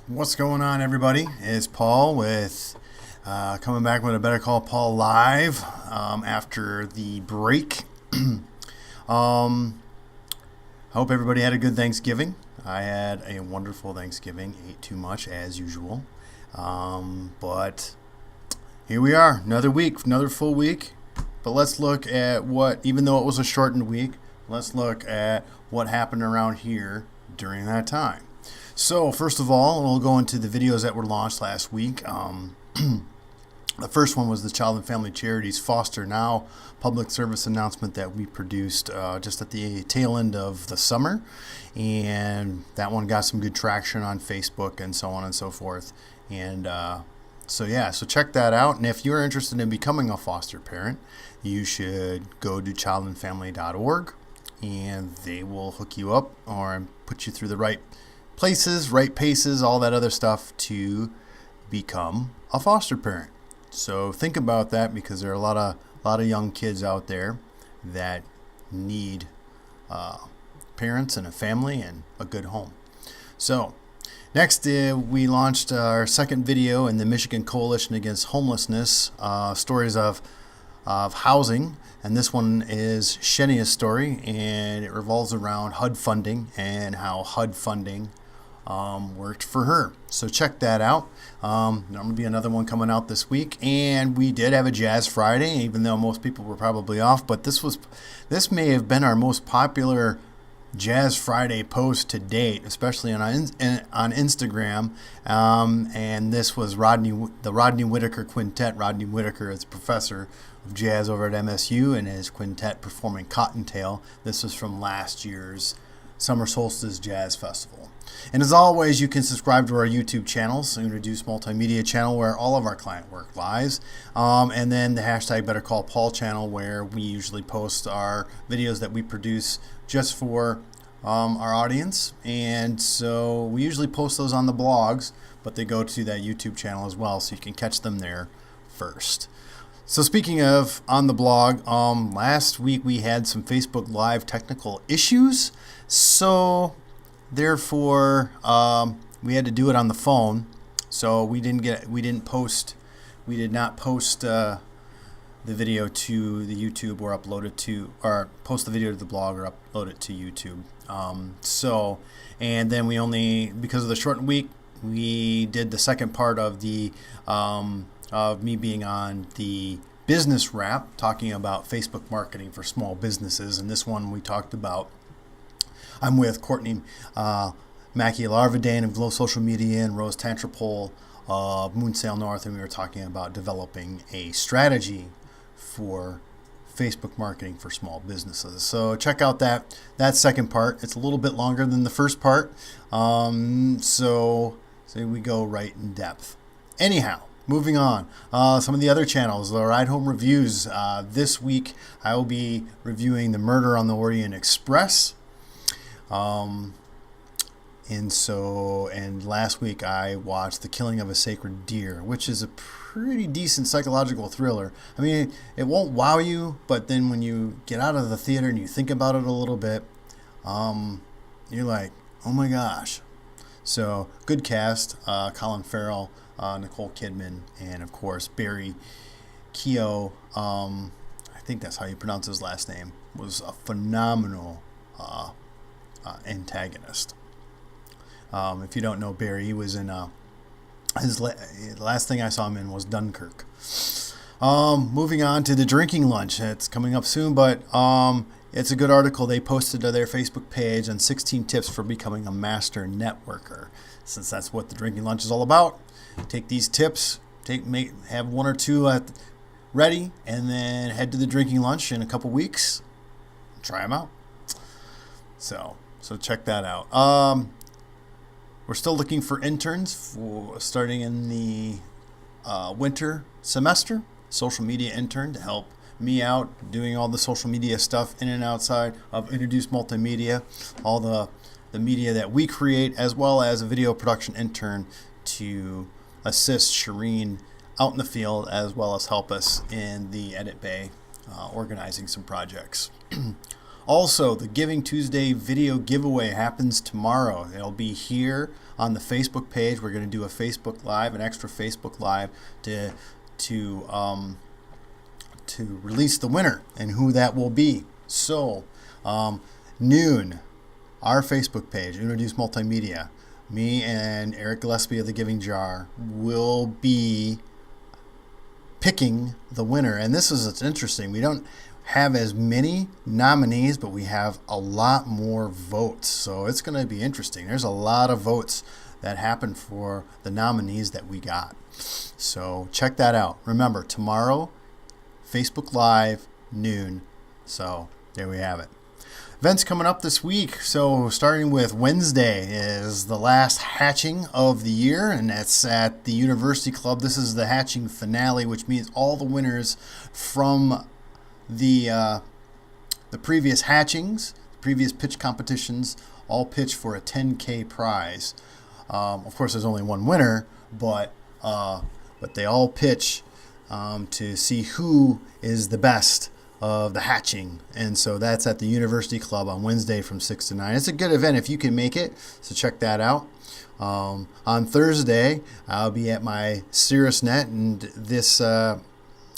What's going on, everybody? It's Paul with coming back with a Better Call Paul live after the break. Hope everybody had a good Thanksgiving. I had a wonderful Thanksgiving. Ate too much as usual, but here we are, another week, another full week. But let's look at what, even though it was a shortened week, let's look at what happened around here during that time. So first of all, we'll go into the videos that were launched last week. The first one was the Child and Family Charities Foster Now public service announcement that we produced just at the tail end of the summer. And that one got some good traction on Facebook and so on and so forth. And so check that out. And if you're interested in becoming a foster parent, you should go to childandfamily.org and they will hook you up or put you through the right places, right paces, all that other stuff to become a foster parent. So think about that, because there are a lot of young kids out there that need parents and a family and a good home. So next, we launched our second video in the Michigan Coalition Against Homelessness, stories of housing, and this one is Chenia's story, and it revolves around HUD funding and how HUD funding worked for her. So check that out. There's going to be another one coming out this week, and we did have a Jazz Friday, even though most people were probably off. But this may have been our most popular Jazz Friday post to date, especially on Instagram. And this was the Rodney Whitaker Quintet. Rodney Whitaker is a professor of jazz over at MSU, and his quintet performing Cottontail. This was from last year's Summer Solstice Jazz Festival. And as always, you can subscribe to our YouTube channel, UnoDeuce Multimedia channel, where all of our client work lies. And then the hashtag BetterCallPaul channel, where we usually post our videos that we produce just for our audience. And so we usually post those on the blogs, but they go to that YouTube channel as well, so you can catch them there first. So speaking of on the blog, last week we had some Facebook Live technical issues. So therefore, we had to do it on the phone. So we did not post the video to the YouTube or post the video to the blog or upload it to YouTube. And then because of the shortened week, we did the second part of of me being on the business wrap, talking about Facebook marketing for small businesses. And this one we talked about. I'm with Courtney Mackey-Larvadane of Glow Social Media and Rose Tantrapol of Moonsail North, and we were talking about developing a strategy for Facebook marketing for small businesses. So check out that second part. It's a little bit longer than the first part, so we go right in depth. Anyhow, moving on. Some of the other channels, the RideHomeReviews. This week I will be reviewing The Murder on the Orient Express. And last week I watched The Killing of a Sacred Deer, which is a pretty decent psychological thriller. I mean, it won't wow you, but then when you get out of the theater and you think about it a little bit, you're like, oh my gosh. So good cast, Colin Farrell, Nicole Kidman, and of course Barry Keogh, I think that's how you pronounce his last name, was a phenomenal antagonist. If you don't know Barry, he was in the last thing I saw him in was Dunkirk. Moving on to the drinking lunch. It's coming up soon, but it's a good article they posted to their Facebook page on 16 tips for becoming a master networker. Since that's what the drinking lunch is all about, take these tips, have one or two ready, and then head to the drinking lunch in a couple weeks. Try them out. So check that out. We're still looking for interns for starting in the winter semester. Social media intern to help me out doing all the social media stuff in and outside of UnoDeuce Multimedia, all the media that we create, as well as a video production intern to assist Shireen out in the field, as well as help us in the edit bay organizing some projects. Also, the Giving Tuesday video giveaway happens tomorrow. It'll be here on the Facebook page. We're going to do a Facebook Live, an extra Facebook Live to release the winner and who that will be. So, noon, our Facebook page, UnoDeuce Multimedia, me and Eric Gillespie of the Giving Jar will be picking the winner. And it's interesting. We don't have as many nominees, but we have a lot more votes. So it's going to be interesting. There's a lot of votes that happened for the nominees that we got. So check that out. Remember, tomorrow, Facebook Live, noon. So there we have it. Events coming up this week. So starting with Wednesday is the last hatching of the year, and that's at the University Club. This is the hatching finale, which means all the winners from the previous hatchings, previous pitch competitions, all pitch for a $10K prize. Of course, there's only one winner, but they all pitch to see who is the best of the hatching. And so that's at the University Club on Wednesday from 6 to 9. It's a good event if you can make it, so check that out. On Thursday, I'll be at my Cearusnet, and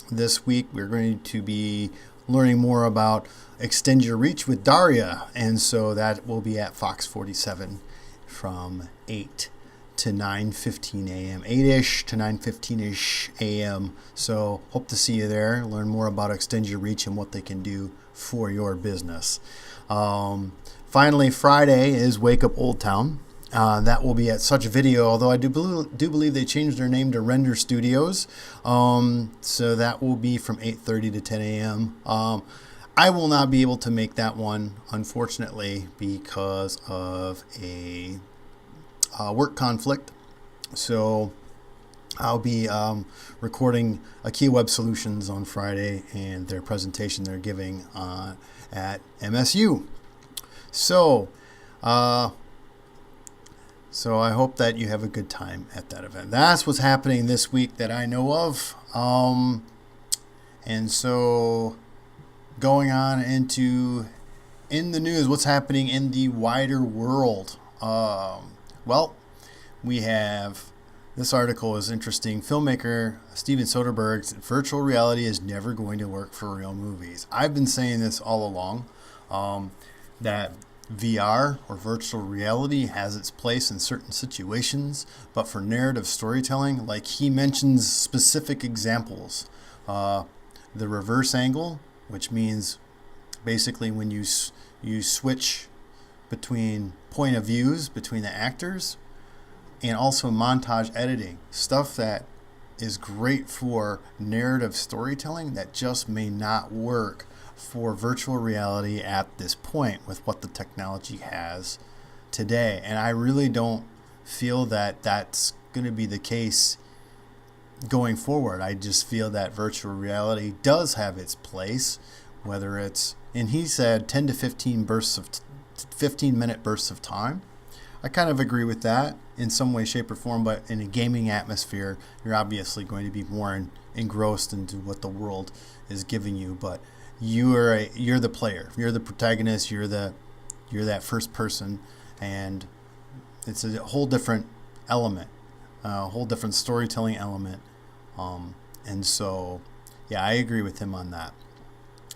this week we're going to be learning more about Extend Your Reach with Daria, and so that will be at Fox 47 from 8 to 9:15 a.m. 8-ish to 9:15-ish a.m. So hope to see you there, learn more about Extend Your Reach and what they can do for your business. Finally, Friday is Wake Up Old Town. That will be at Such Video, although I do believe they changed their name to Render Studios. So that will be from 8:30 to 10 a.m. I will not be able to make that one, unfortunately, because of a work conflict. So I'll be recording Akia Web Solutions on Friday and their presentation they're giving at MSU. So I hope that you have a good time at that event. That's what's happening this week that I know of. And so going on in the news, what's happening in the wider world? Well, we have, this article is interesting. Filmmaker Steven Soderbergh's virtual reality is never going to work for real movies. I've been saying this all along, that VR or virtual reality has its place in certain situations, but for narrative storytelling, like he mentions specific examples. The reverse angle, which means basically when you switch between point of views between the actors, and also montage editing, stuff that is great for narrative storytelling that just may not work for virtual reality at this point with what the technology has today. And I really don't feel that that's going to be the case going forward. I just feel that virtual reality does have its place, whether it's, and he said 10 to 15 15-minute bursts of time. I kind of agree with that in some way, shape, or form, but in a gaming atmosphere, you're obviously going to be more engrossed into what the world is giving you. But you're the player, you're the protagonist, you're that first person, and it's a whole different element, a whole different storytelling element. And so, yeah, I agree with him on that.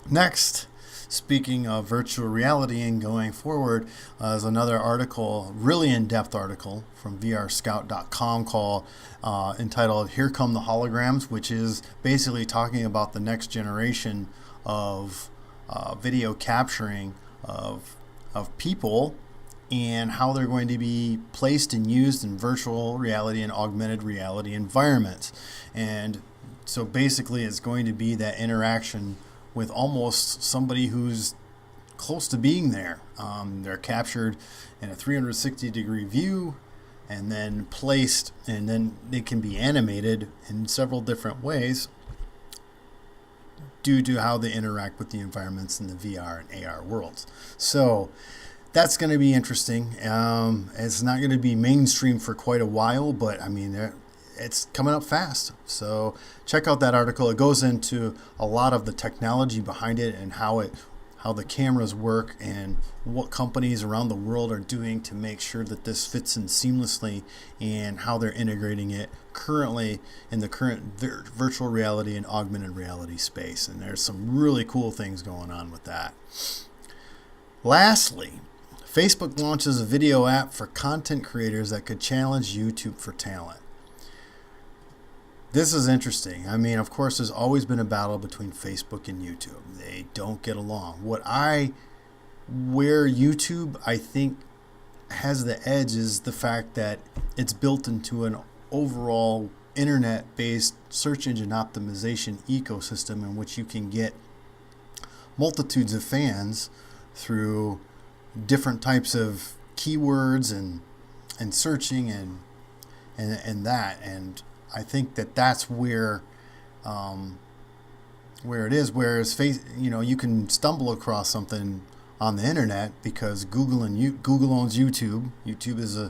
Next, speaking of virtual reality and going forward, is another article, really in-depth article from vrscout.com called entitled "Here Come the Holograms," which is basically talking about the next generation of video capturing of people and how they're going to be placed and used in virtual reality and augmented reality environments. And so basically it's going to be that interaction with almost somebody who's close to being there. They're captured in a 360-degree view and then placed, and then they can be animated in several different ways due to how they interact with the environments in the VR and AR worlds. So that's going to be interesting. It's not going to be mainstream for quite a while, but I mean, it's coming up fast. So check out that article. It goes into a lot of the technology behind it and how how the cameras work and what companies around the world are doing to make sure that this fits in seamlessly, and how they're integrating it currently in the current virtual reality and augmented reality space. And there's some really cool things going on with that. Lastly, Facebook launches a video app for content creators that could challenge YouTube for talent. This is interesting. I mean, of course, there's always been a battle between Facebook and YouTube. They don't get along. Where YouTube, I think, has the edge is the fact that it's built into an overall internet-based search engine optimization ecosystem in which you can get multitudes of fans through different types of keywords and searching and that. And I think that's where it is. Whereas you can stumble across something on the internet because Google owns YouTube. YouTube is a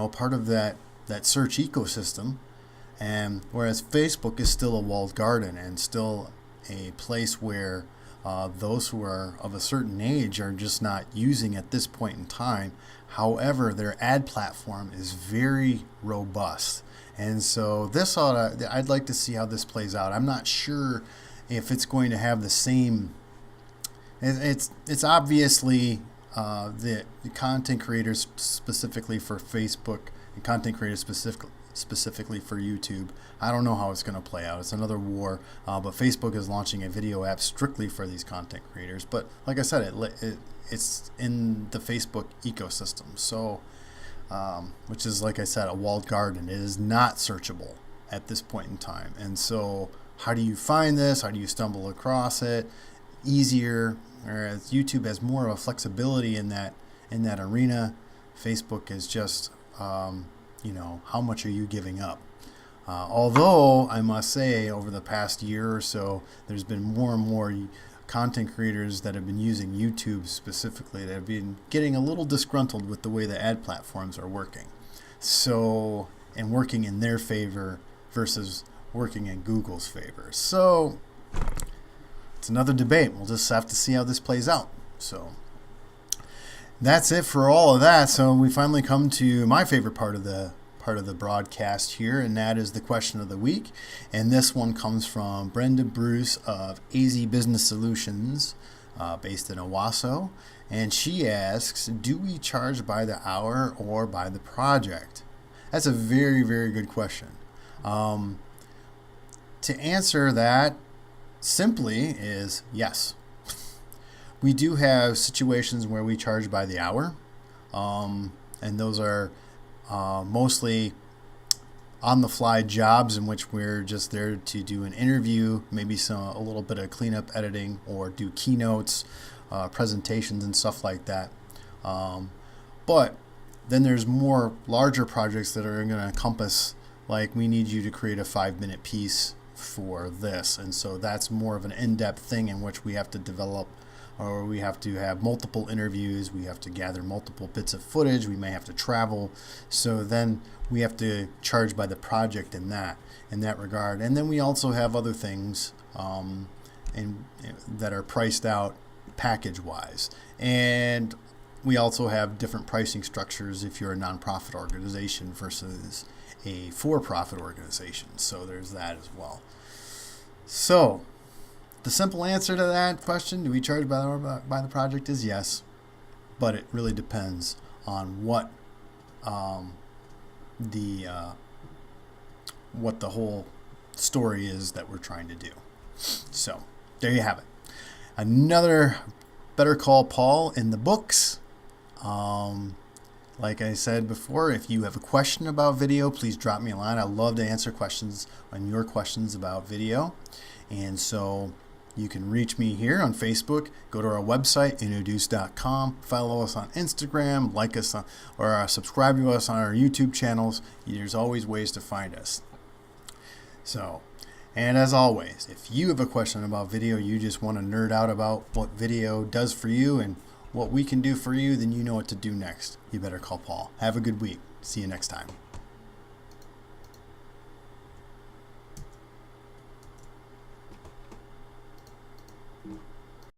part of that search ecosystem, and whereas Facebook is still a walled garden and still a place where those who are of a certain age are just not using at this point in time. However, their ad platform is very robust. And so I'd like to see how this plays out. I'm not sure if it's going to have the same. It's obviously the content creators specifically for Facebook and content creators specifically for YouTube. I don't know how it's going to play out. It's another war. But Facebook is launching a video app strictly for these content creators. But like I said, it's in the Facebook ecosystem. So. Which is, like I said, a walled garden. It is not searchable at this point in time. And so how do you find this? How do you stumble across it? Easier, whereas YouTube has more of a flexibility in that arena. Facebook is just, how much are you giving up? Although I must say, over the past year or so, there's been more and more content creators that have been using YouTube specifically that have been getting a little disgruntled with the way the ad platforms are working. So, and working in their favor versus working in Google's favor. So, it's another debate. We'll just have to see how this plays out. So, that's it for all of that. So, we finally come to my favorite part of the broadcast here, and that is the question of the week. And this one comes from Brenda Bruce of AZEE Business Solutions, based in Owasso. And she asks, do we charge by the hour or by the project? That's a very, very good question. To answer that simply is yes. We do have situations where we charge by the hour, and those are mostly on-the-fly jobs in which we're just there to do an interview, maybe a little bit of cleanup editing, or do keynotes, presentations, and stuff like that. But then there's more larger projects that are going to encompass, like, we need you to create a 5-minute piece for this, and so that's more of an in-depth thing in which we have to develop, or we have to have multiple interviews, we have to gather multiple bits of footage, we may have to travel. So then we have to charge by the project in that regard. And then we also have other things that are priced out package-wise. And we also have different pricing structures if you're a nonprofit organization versus a for-profit organization. So there's that as well. So the simple answer to that question, do we charge by the project, is yes, but it really depends on what the whole story is that we're trying to do. So there you have it. Another Better Call Paul in the books. Like I said before, if you have a question about video, please drop me a line. I love to answer questions on your questions about video. And so you can reach me here on Facebook. Go to our website, UnoDeuce.com. Follow us on Instagram, like us or subscribe to us on our YouTube channels. There's always ways to find us. So, and as always, if you have a question about video, you just want to nerd out about what video does for you and what we can do for you, then you know what to do next. You better call Paul. Have a good week. See you next time.